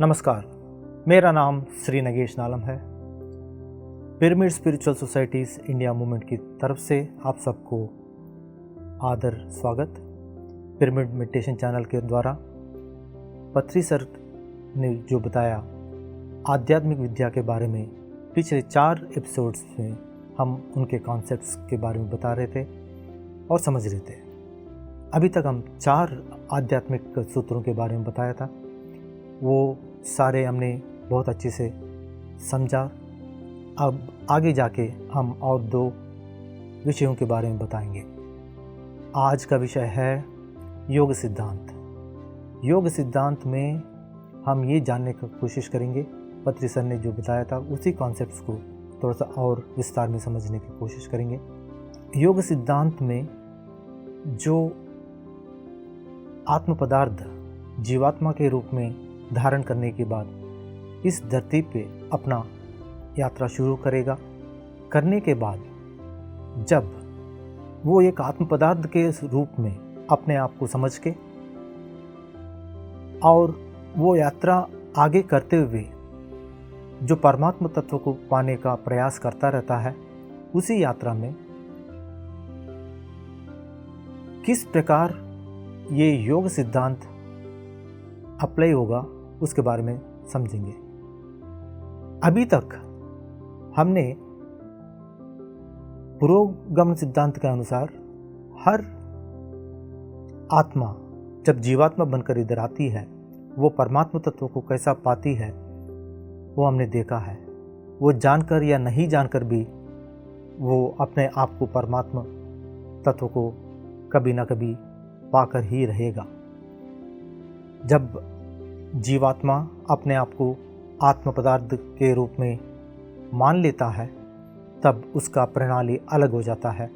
नमस्कार, मेरा नाम श्री नगेश नालम है। Pyramid spiritual societies India movement की तरफ से आप सबको आदर स्वागत। पिरामिड मेडिटेशन चैनल के द्वारा पत्री सर ने जो बताया आध्यात्मिक विद्या के बारे में, पिछले 4 एपिसोड्स में हम उनके कॉन्सेप्ट्स के बारे में बता रहे थे और समझ रहे थे। अभी तक हम 4 आध्यात्मिक सूत्रों के बारे में बताया था, वो सारे हमने बहुत अच्छे से समझा। अब आगे जाके हम और 2 विषयों के बारे में बताएंगे। आज का विषय है योग सिद्धांत। योग सिद्धांत में हम ये जानने की कोशिश करेंगे, पत्री सर ने जो बताया था उसी कॉन्सेप्ट्स को थोड़ा सा और विस्तार में समझने की कोशिश करेंगे। योग सिद्धांत में जो आत्म पदार्थ जीवात्मा के रूप में धारण करने के बाद इस धरती पे अपना यात्रा शुरू करेगा, करने के बाद जब वो एक आत्म पदार्थ के रूप में अपने आप को समझ के और वो यात्रा आगे करते हुए जो परमात्मा तत्व को पाने का प्रयास करता रहता है, उसी यात्रा में किस प्रकार ये योग सिद्धांत अप्लाई होगा उसके बारे में समझेंगे। अभी तक हमने पुरोगमन सिद्धांत के अनुसार हर आत्मा जब जीवात्मा बनकर इधर आती है, वो परमात्मा तत्व को कैसा पाती है वो हमने देखा है। वो जानकर या नहीं जानकर भी वो अपने आप को परमात्मा तत्व को कभी ना कभी पाकर ही रहेगा। जब जीवात्मा अपने आप को आत्म पदार्थ के रूप में मान लेता है, तब उसका प्रणाली अलग हो जाता है,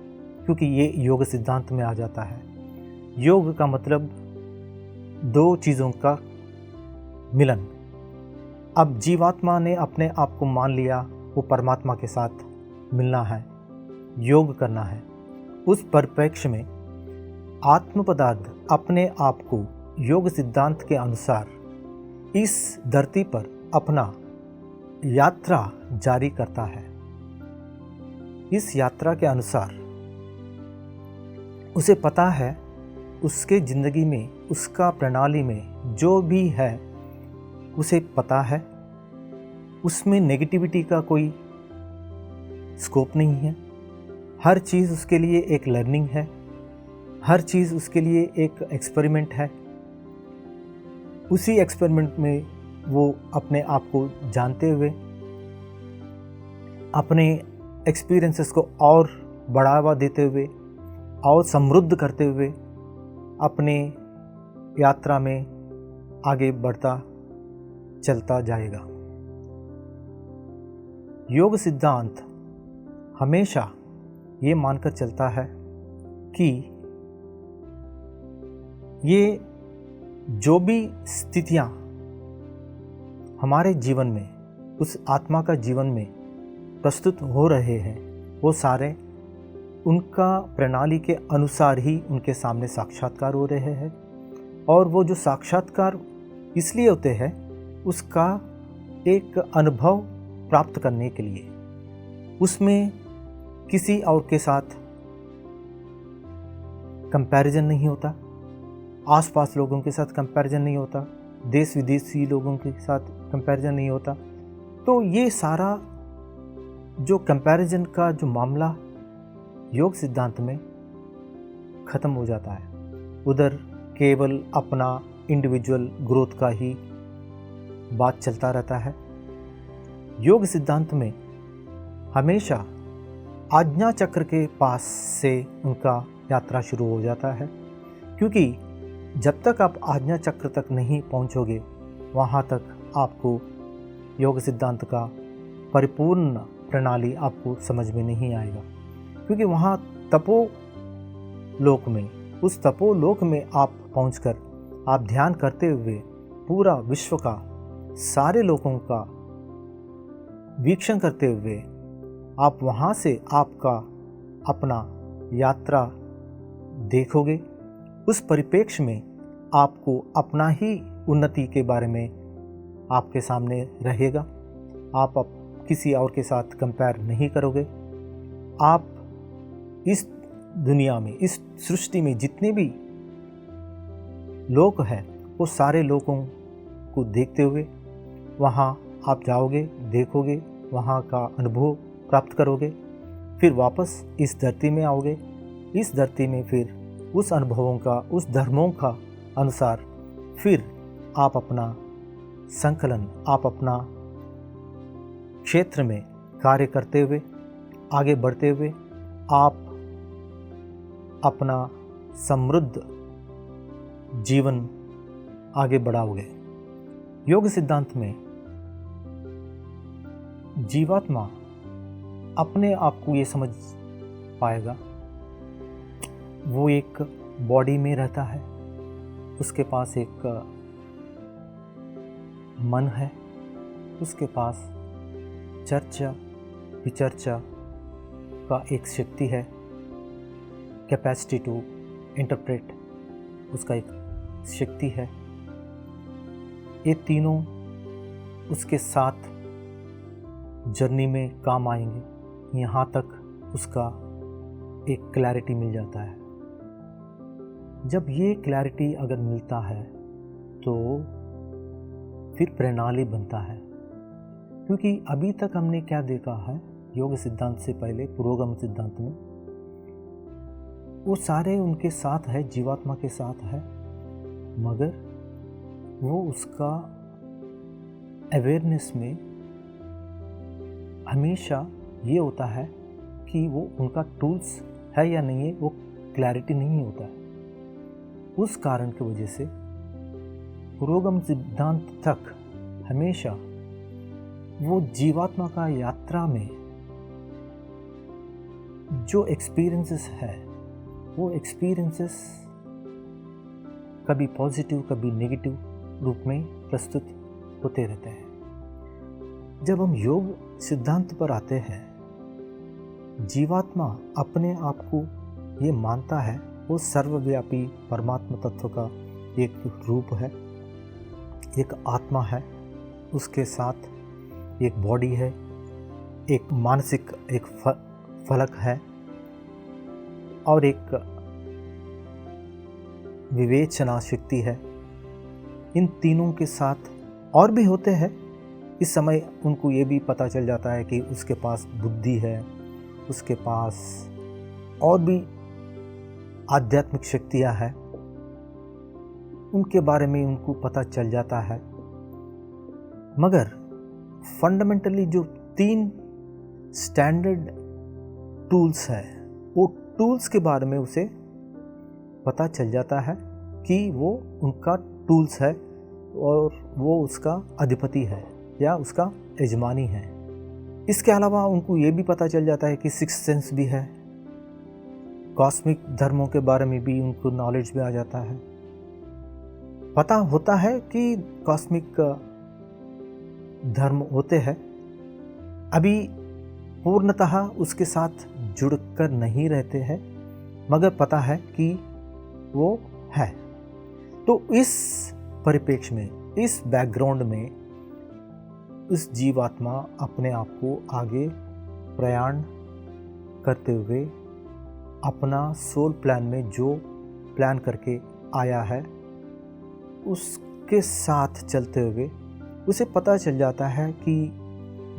क्योंकि ये योग सिद्धांत में आ जाता है। योग का मतलब 2 चीज़ों का मिलन। अब जीवात्मा ने अपने आप को मान लिया, वो परमात्मा के साथ मिलना है, योग करना है। उस परिप्रेक्ष्य में आत्म पदार्थ अपने आप को योग सिद्धांत के अनुसार इस धरती पर अपना यात्रा जारी करता है। इस यात्रा के अनुसार उसे पता है उसके ज़िंदगी में, उसका प्रणाली में जो भी है उसे पता है, उसमें नेगेटिविटी का कोई स्कोप नहीं है। हर चीज़ उसके लिए एक लर्निंग है, हर चीज़ उसके लिए एक एक्सपेरिमेंट है। उसी एक्सपेरिमेंट में वो अपने आप को जानते हुए अपने एक्सपीरियंसेस को और बढ़ावा देते हुए और समृद्ध करते हुए अपने यात्रा में आगे बढ़ता चलता जाएगा। योग सिद्धांत हमेशा ये मानकर चलता है कि ये जो भी स्थितियाँ हमारे जीवन में, उस आत्मा का जीवन में प्रस्तुत हो रहे हैं, वो सारे उनका प्रणाली के अनुसार ही उनके सामने साक्षात्कार हो रहे हैं। और वो जो साक्षात्कार इसलिए होते हैं, उसका एक अनुभव प्राप्त करने के लिए। उसमें किसी और के साथ कंपैरिजन नहीं होता, आसपास लोगों के साथ कंपैरिजन नहीं होता, देश विदेशी लोगों के साथ कंपैरिजन नहीं होता। तो ये सारा जो कंपैरिजन का जो मामला योग सिद्धांत में ख़त्म हो जाता है। उधर केवल अपना इंडिविजुअल ग्रोथ का ही बात चलता रहता है। योग सिद्धांत में हमेशा आज्ञा चक्र के पास से उनका यात्रा शुरू हो जाता है, क्योंकि जब तक आप आज्ञा चक्र तक नहीं पहुंचोगे, वहां तक आपको योग सिद्धांत का परिपूर्ण प्रणाली आपको समझ में नहीं आएगा। क्योंकि वहां तपो लोक में, उस तपो लोक में आप पहुंचकर आप ध्यान करते हुए पूरा विश्व का, सारे लोगों का वीक्षण करते हुए आप वहां से आपका अपना यात्रा देखोगे। उस परिप्रेक्ष्य में आपको अपना ही उन्नति के बारे में आपके सामने रहेगा। आप किसी और के साथ कंपेयर नहीं करोगे। आप इस दुनिया में, इस सृष्टि में जितने भी लोग हैं, वो सारे लोगों को देखते हुए वहाँ आप जाओगे, देखोगे, वहाँ का अनुभव प्राप्त करोगे, फिर वापस इस धरती में आओगे। इस धरती में फिर उस अनुभवों का, उस धर्मों का अनुसार फिर आप अपना संकलन, आप अपना क्षेत्र में कार्य करते हुए, आगे बढ़ते हुए आप अपना समृद्ध जीवन आगे बढ़ाओगे। योग सिद्धांत में जीवात्मा अपने आप को ये समझ पाएगा, वो एक बॉडी में रहता है, उसके पास एक मन है, उसके पास चर्चा विचर्चा का एक शक्ति है, कैपेसिटी टू इंटरप्रेट उसका एक शक्ति है। ये तीनों उसके साथ जर्नी में काम आएंगे, यहाँ तक उसका एक क्लैरिटी मिल जाता है। जब ये क्लैरिटी अगर मिलता है तो फिर प्रणाली बनता है, क्योंकि अभी तक हमने क्या देखा है योग सिद्धांत से पहले, पुरोगम सिद्धांत में वो सारे उनके साथ है, जीवात्मा के साथ है, मगर वो उसका अवेयरनेस में हमेशा ये होता है कि वो उनका टूल्स है या नहीं है, वो क्लैरिटी नहीं होता है। उस कारण की वजह से पुरोगम सिद्धांत तक हमेशा वो जीवात्मा का यात्रा में जो एक्सपीरियंसेस है, वो एक्सपीरियंसेस कभी पॉजिटिव कभी नेगेटिव रूप में प्रस्तुत होते रहते हैं। जब हम योग सिद्धांत पर आते हैं, जीवात्मा अपने आप को ये मानता है वो सर्वव्यापी परमात्मा तत्व का एक रूप है, एक आत्मा है, उसके साथ एक बॉडी है, एक मानसिक एक फलक है और एक विवेचना शक्ति है। इन तीनों के साथ और भी होते हैं। इस समय उनको ये भी पता चल जाता है कि उसके पास बुद्धि है, उसके पास और भी आध्यात्मिक शक्तियाँ हैं, उनके बारे में उनको पता चल जाता है। मगर फंडामेंटली जो 3 स्टैंडर्ड टूल्स हैं, वो टूल्स के बारे में उसे पता चल जाता है कि वो उनका टूल्स है और वो उसका अधिपति है या उसका यजमानी है। इसके अलावा उनको ये भी पता चल जाता है कि सिक्स सेंस भी है, कॉस्मिक धर्मों के बारे में भी उनको नॉलेज भी आ जाता है। पता होता है कि कॉस्मिक धर्म होते हैं, अभी पूर्णतः उसके साथ जुड़कर नहीं रहते हैं, मगर पता है कि वो है। तो इस परिप्रेक्ष्य में, इस बैकग्राउंड में इस जीवात्मा अपने आप को आगे प्रयाण करते हुए अपना सोल प्लान में जो प्लान करके आया है उसके साथ चलते हुए उसे पता चल जाता है कि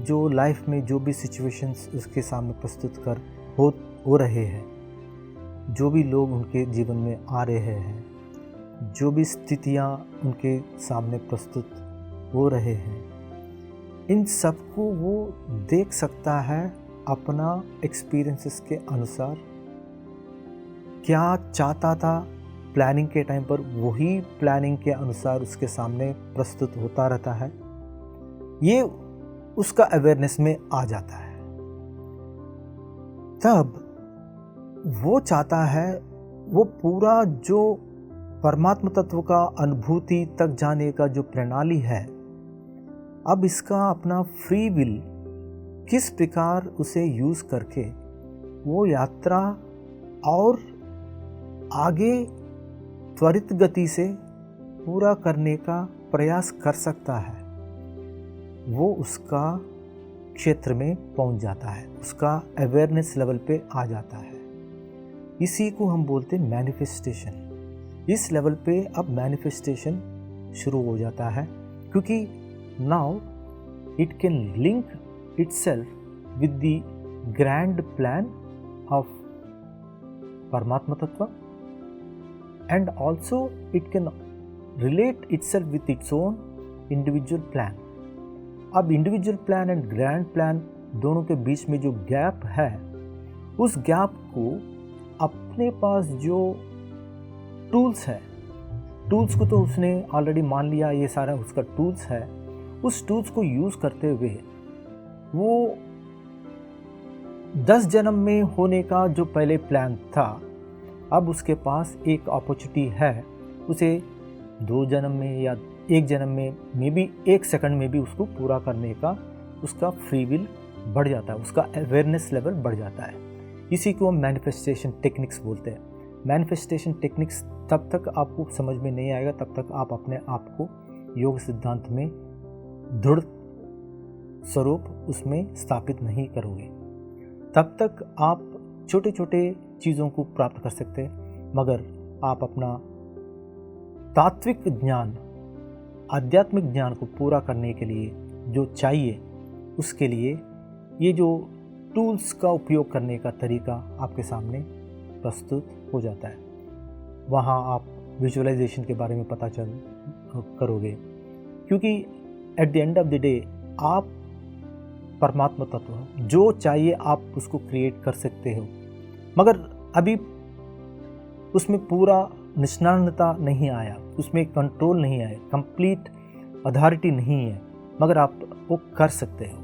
जो लाइफ में जो भी सिचुएशंस उसके सामने प्रस्तुत कर हो रहे हैं, जो भी लोग उनके जीवन में आ रहे हैं, जो भी स्थितियां उनके सामने प्रस्तुत हो रहे हैं, इन सबको वो देख सकता है अपना एक्सपीरियंसेस के अनुसार। क्या चाहता था प्लानिंग के टाइम पर, वही प्लानिंग के अनुसार उसके सामने प्रस्तुत होता रहता है। ये उसका अवेयरनेस में आ जाता है। तब वो चाहता है वो पूरा जो परमात्मा तत्व का अनुभूति तक जाने का जो प्रणाली है, अब इसका अपना फ्री विल किस प्रकार उसे यूज करके वो यात्रा और आगे त्वरित गति से पूरा करने का प्रयास कर सकता है। वो उसका क्षेत्र में पहुंच जाता है, उसका अवेयरनेस लेवल पे आ जाता है। इसी को हम बोलते हैं मैनिफेस्टेशन। इस लेवल पे अब मैनिफेस्टेशन शुरू हो जाता है, क्योंकि now it can link itself with the grand plan of परमात्मा तत्व, and also it can relate itself with its own individual plan। अब individual plan and grand plan दोनों के बीच में जो गैप है, उस गैप को अपने पास जो टूल्स है, टूल्स को तो उसने ऑलरेडी मान लिया, ये सारा उसका टूल्स है, उस टूल्स को यूज़ करते हुए वो 10 जन्म में होने का जो पहले प्लान था, अब उसके पास एक अपॉर्चुनिटी है, उसे 2 जन्म में या 1 जन्म में, मे बी 1 सेकंड में भी उसको पूरा करने का उसका फ्री विल बढ़ जाता है, उसका अवेयरनेस लेवल बढ़ जाता है। इसी को हम मैनिफेस्टेशन टेक्निक्स बोलते हैं। मैनिफेस्टेशन टेक्निक्स तब तक आपको समझ में नहीं आएगा, तब तक आप अपने आप को योग सिद्धांत में दृढ़ स्वरूप उसमें स्थापित नहीं करोगे। तब तक आप छोटे छोटे चीज़ों को प्राप्त कर सकते हैं, मगर आप अपना तात्विक ज्ञान, आध्यात्मिक ज्ञान को पूरा करने के लिए जो चाहिए, उसके लिए ये जो टूल्स का उपयोग करने का तरीका आपके सामने प्रस्तुत हो जाता है। वहाँ आप विजुअलाइजेशन के बारे में पता करोगे, क्योंकि at the end of the day आप परमात्मा तत्व जो चाहिए आप उसको क्रिएट कर सकते हो, मगर अभी उसमें पूरा निष्णातता नहीं आया, उसमें कंट्रोल नहीं आया, कंप्लीट अथॉरिटी नहीं है, मगर आप वो कर सकते हो।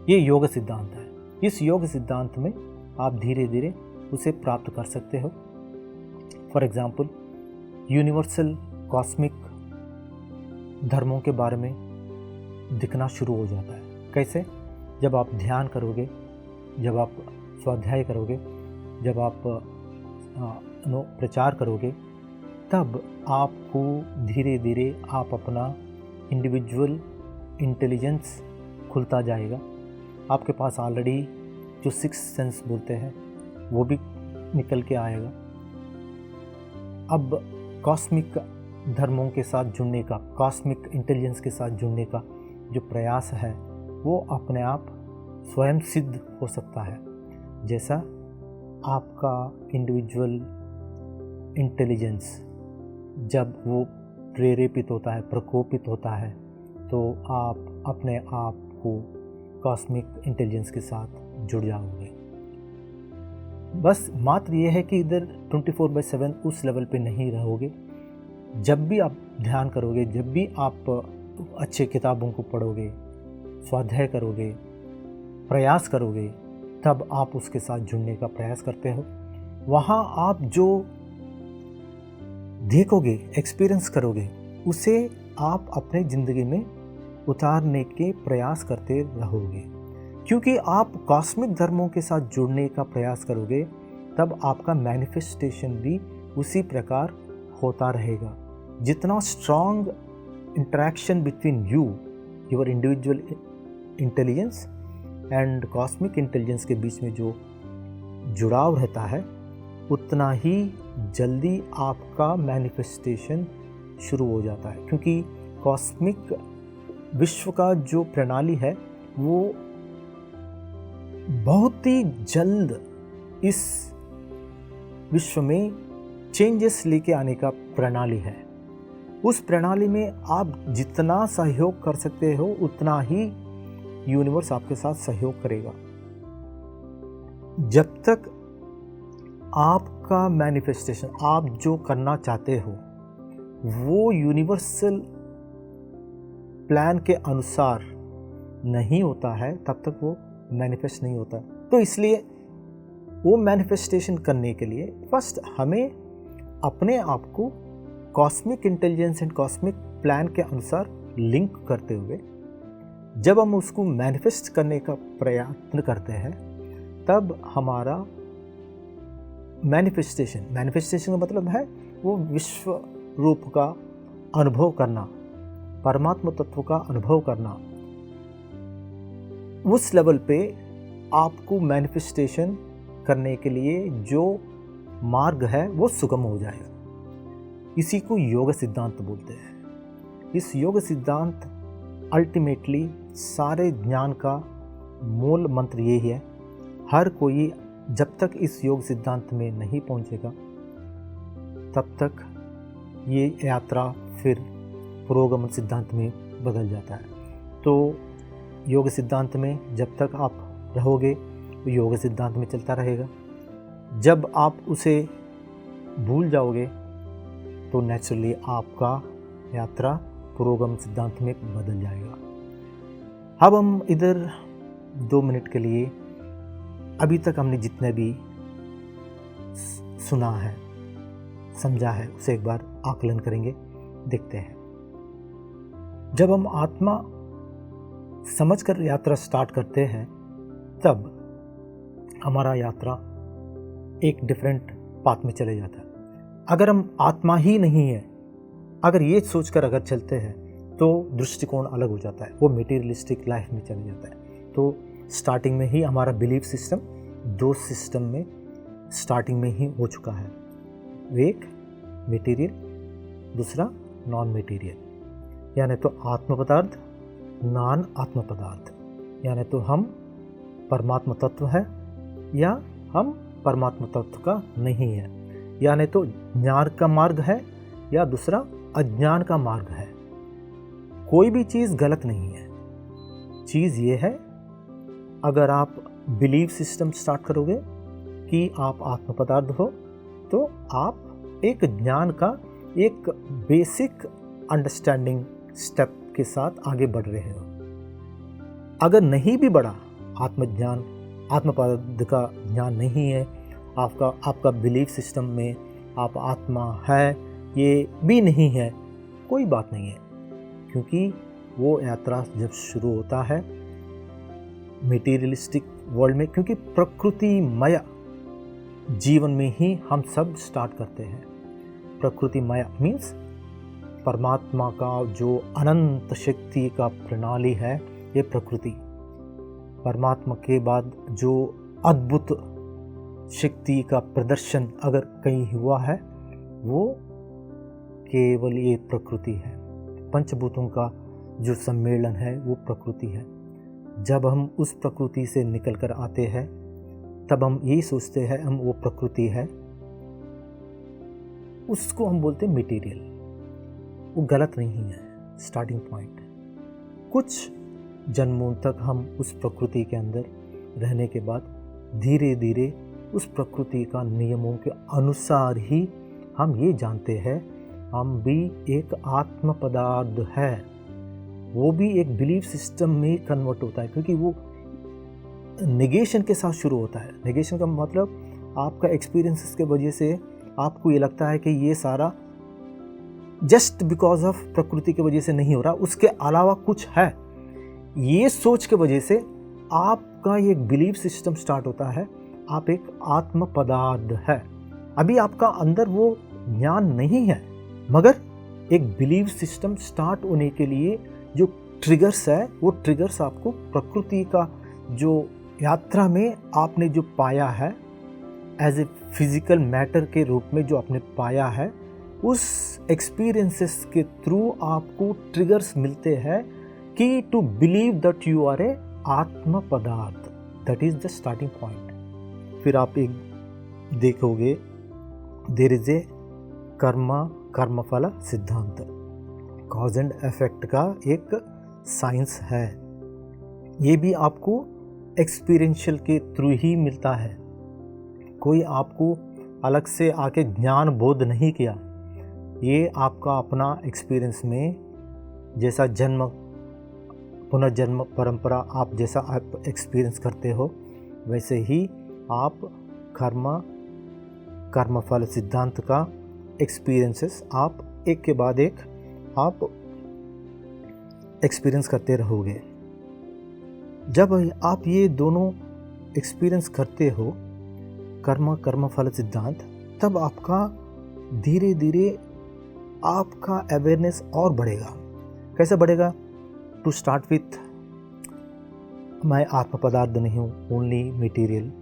ये योग सिद्धांत है। इस योग सिद्धांत में आप धीरे धीरे उसे प्राप्त कर सकते हो। फॉर एग्जाम्पल, यूनिवर्सल कॉस्मिक धर्मों के बारे में दिखना शुरू हो जाता है। कैसे? जब आप ध्यान करोगे, जब आप स्वाध्याय करोगे, जब आप प्रचार करोगे, तब आपको धीरे धीरे आप अपना इंडिविजुअल इंटेलिजेंस खुलता जाएगा। आपके पास ऑलरेडी जो 6th सेंस बोलते हैं वो भी निकल के आएगा। अब कॉस्मिक धर्मों के साथ जुड़ने का, कॉस्मिक इंटेलिजेंस के साथ जुड़ने का जो प्रयास है, वो अपने आप स्वयं सिद्ध हो सकता है। जैसा आपका इंडिविजुअल इंटेलिजेंस जब वो प्रेरेपित होता है, प्रकोपित होता है, तो आप अपने आप को कॉस्मिक इंटेलिजेंस के साथ जुड़ जाओगे। बस मात्र ये है कि इधर 24/7 उस लेवल पे नहीं रहोगे। जब भी आप ध्यान करोगे, जब भी आप अच्छे किताबों को पढ़ोगे, स्वाध्याय करोगे, प्रयास करोगे, तब आप उसके साथ जुड़ने का प्रयास करते हो। वहाँ आप जो देखोगे, एक्सपीरियंस करोगे, उसे आप अपने ज़िंदगी में उतारने के प्रयास करते रहोगे। क्योंकि आप कॉस्मिक धर्मों के साथ जुड़ने का प्रयास करोगे, तब आपका मैनिफेस्टेशन भी उसी प्रकार होता रहेगा। जितना strong interaction between you, your individual intelligence and cosmic intelligence के बीच में जो जुड़ाव रहता है, उतना ही जल्दी आपका मैनिफेस्टेशन शुरू हो जाता है। क्योंकि कॉस्मिक विश्व का जो प्रणाली है, वो बहुत ही जल्द इस विश्व में चेंजेस लेके आने का प्रणाली है। उस प्रणाली में आप जितना सहयोग कर सकते हो, उतना ही यूनिवर्स आपके साथ सहयोग करेगा। जब तक आपका मैनिफेस्टेशन, आप जो करना चाहते हो, वो यूनिवर्सल प्लान के अनुसार नहीं होता है, तब तक वो मैनिफेस्ट नहीं होता। तो इसलिए वो मैनिफेस्टेशन करने के लिए फर्स्ट हमें अपने आप को cosmic intelligence and cosmic plan के अनुसार लिंक करते हुए, जब हम उसको मैनिफेस्ट करने का प्रयत्न करते हैं, तब हमारा मैनिफेस्टेशन का मतलब है वो विश्व रूप का अनुभव करना, परमात्मा तत्व का अनुभव करना, उस लेवल पे आपको मैनिफेस्टेशन करने के लिए जो मार्ग है वो सुगम हो जाएगा। इसी को योग सिद्धांत बोलते हैं। इस योग सिद्धांत अल्टीमेटली सारे ज्ञान का मूल मंत्र यही है। हर कोई जब तक इस योग सिद्धांत में नहीं पहुंचेगा तब तक ये यात्रा फिर पुरोगमन सिद्धांत में बदल जाता है। तो योग सिद्धांत में जब तक आप रहोगे तो योग सिद्धांत में चलता रहेगा। जब आप उसे भूल जाओगे तो नेचुरली आपका यात्रा पुरोगमन सिद्धांत में बदल जाएगा। अब हम इधर 2 मिनट के लिए अभी तक हमने जितने भी सुना है, समझा है, उसे एक बार आकलन करेंगे, देखते हैं। जब हम आत्मा समझकर यात्रा स्टार्ट करते हैं तब हमारा यात्रा एक डिफरेंट पाथ में चले जाता है। अगर हम आत्मा ही नहीं है, अगर ये सोचकर अगर चलते हैं तो दृष्टिकोण अलग हो जाता है, वो मटेरियलिस्टिक लाइफ में चले जाता है। तो स्टार्टिंग में ही हमारा बिलीफ सिस्टम 2 सिस्टम में स्टार्टिंग में ही हो चुका है। एक मटेरियल, दूसरा नॉन मटेरियल, यानी तो आत्म पदार्थ, नॉन आत्म पदार्थ, यानी तो हम परमात्मा तत्व है या हम परमात्मा तत्व का नहीं है, यानी तो ज्ञान का मार्ग है या दूसरा अज्ञान का मार्ग है। कोई भी चीज़ गलत नहीं है। चीज़ ये है, अगर आप बिलीफ सिस्टम स्टार्ट करोगे कि आप आत्म पदार्थ हो तो आप एक ज्ञान का एक बेसिक अंडरस्टैंडिंग स्टेप के साथ आगे बढ़ रहे हो। अगर नहीं भी बढ़ा आत्मज्ञान, आत्म पदार्थ का ज्ञान नहीं है, आपका बिलीफ सिस्टम में आप आत्मा है ये भी नहीं है, कोई बात नहीं है, क्योंकि वो यात्रा जब शुरू होता है मटेरियलिस्टिक वर्ल्ड में, क्योंकि प्रकृतिमय जीवन में ही हम सब स्टार्ट करते हैं। प्रकृतिमय मीन्स परमात्मा का जो अनंत शक्ति का प्रणाली है, ये प्रकृति। परमात्मा के बाद जो अद्भुत शक्ति का प्रदर्शन अगर कहीं हुआ है वो केवल ये प्रकृति है। पंचभूतों का जो सम्मेलन है वो प्रकृति है। जब हम उस प्रकृति से निकल कर आते हैं तब हम यही सोचते हैं हम वो प्रकृति है, उसको हम बोलते हैं मटेरियल। वो गलत नहीं है, स्टार्टिंग पॉइंट। कुछ जन्मों तक हम उस प्रकृति के अंदर रहने के बाद धीरे धीरे उस प्रकृति का नियमों के अनुसार ही हम ये जानते हैं हम भी एक आत्म पदार्थ है। वो भी एक बिलीफ सिस्टम में कन्वर्ट होता है, क्योंकि वो नेगेशन के साथ शुरू होता है। नेगेशन का मतलब आपका एक्सपीरियंसेस के वजह से आपको ये लगता है कि ये सारा जस्ट बिकॉज ऑफ प्रकृति की वजह से नहीं हो रहा, उसके अलावा कुछ है। ये सोच के वजह से आपका एक बिलीफ सिस्टम स्टार्ट होता है, आप एक आत्म पदार्थ है। अभी आपका अंदर वो ज्ञान नहीं है, मगर एक बिलीफ सिस्टम स्टार्ट होने के लिए जो ट्रिगर्स है, वो ट्रिगर्स आपको प्रकृति का जो यात्रा में आपने जो पाया है एज ए फिजिकल मैटर के रूप में जो आपने पाया है, उस एक्सपीरियंसेस के थ्रू आपको ट्रिगर्स मिलते हैं कि to believe that you are a आत्म पदार्थ। That is the starting point. फिर आप एक देखोगे देयर इज ए कर्मफल सिद्धांत, कॉज एंड इफेक्ट का एक साइंस है। ये भी आपको एक्सपीरियंशियल के थ्रू ही मिलता है। कोई आपको अलग से आके ज्ञान बोध नहीं किया, ये आपका अपना एक्सपीरियंस में जैसा जन्म पुनर्जन्म परंपरा आप जैसा आप एक्सपीरियंस करते हो, वैसे ही आप कर्मफल सिद्धांत का एक्सपीरियंसेस आप एक के बाद एक आप एक्सपीरियंस करते रहोगे। जब आप ये दोनों एक्सपीरियंस करते हो कर्मफल सिद्धांत, तब आपका धीरे धीरे आपका अवेयरनेस और बढ़ेगा। कैसे बढ़ेगा? टू स्टार्ट विथ मैं आत्म पदार्थ नहीं हूँ, ओनली मटेरियल।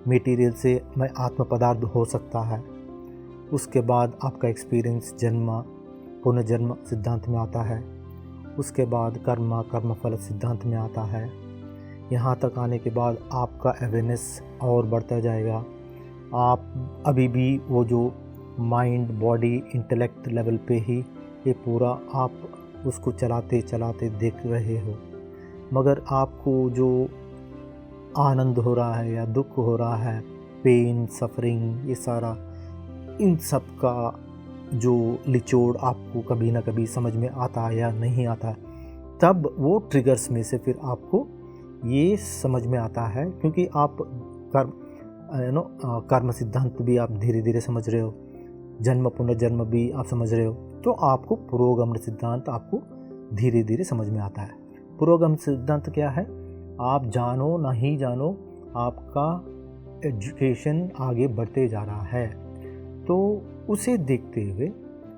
मटेरियल से मैं आत्म पदार्थ हो सकता है। उसके बाद आपका एक्सपीरियंस जन्म पुनर्जन्म सिद्धांत में आता है। उसके बाद कर्मफल सिद्धांत में आता है। यहाँ तक आने के बाद आपका अवेयरनेस और बढ़ता जाएगा। आप अभी भी वो जो माइंड बॉडी इंटेलेक्ट लेवल पे ही ये पूरा आप उसको चलाते चलाते देख रहे हो, मगर आपको जो आनंद हो रहा है या दुख हो रहा है, पेन सफरिंग, ये सारा इन सब का जो निचोड़ आपको कभी ना कभी समझ में आता है या नहीं आता है, तब वो ट्रिगर्स में से फिर आपको ये समझ में आता है, क्योंकि आप कर्म सिद्धांत भी आप धीरे धीरे समझ रहे हो, जन्म पुनर्जन्म भी आप समझ रहे हो, तो आपको पुरोगमन सिद्धांत आपको धीरे धीरे समझ में आता है। पुरोगमन सिद्धांत क्या है? आप जानो ना ही जानो, आपका एजुकेशन आगे बढ़ते जा रहा है, तो उसे देखते हुए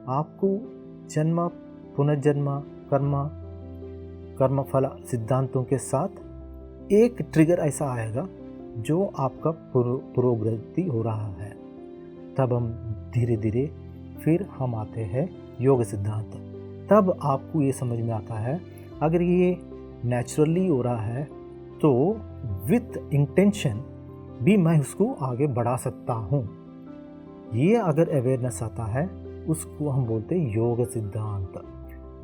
आपको जन्म पुनर्जन्म कर्मफल सिद्धांतों के साथ एक ट्रिगर ऐसा आएगा जो आपका पुरोगति हो रहा है। तब हम धीरे धीरे फिर हम आते हैं योग सिद्धांत। तब आपको ये समझ में आता है, अगर ये नेचुरली हो रहा है तो विथ इंटेंशन भी मैं उसको आगे बढ़ा सकता हूँ। ये अगर अवेयरनेस आता है उसको हम बोलते हैं योग सिद्धांत।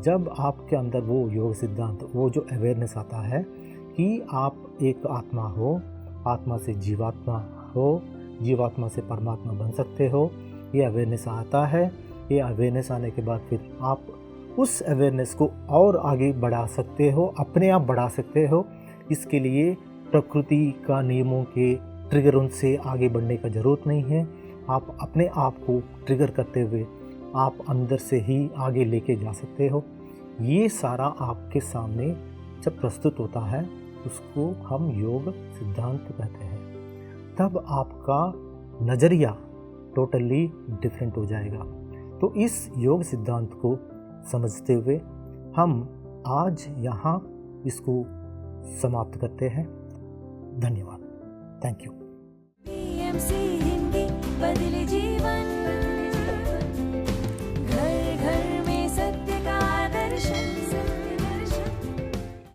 जब आपके अंदर वो योग सिद्धांत, वो जो अवेयरनेस आता है कि आप एक आत्मा हो, आत्मा से जीवात्मा हो, जीवात्मा से परमात्मा बन सकते हो, ये अवेयरनेस आता है। ये अवेयरनेस आने के बाद फिर आप उस अवेयरनेस को और आगे बढ़ा सकते हो, अपने आप बढ़ा सकते हो। इसके लिए प्रकृति का नियमों के ट्रिगरों से आगे बढ़ने का ज़रूरत नहीं है। आप अपने आप को ट्रिगर करते हुए आप अंदर से ही आगे लेके जा सकते हो। ये सारा आपके सामने जब प्रस्तुत होता है उसको हम योग सिद्धांत कहते हैं। तब आपका नज़रिया टोटली डिफरेंट हो जाएगा। तो इस योग सिद्धांत को समझते हुए हम आज यहाँ इसको समाप्त करते हैं। धन्यवाद। Thank you. PMC हिंदी बदले जीवन।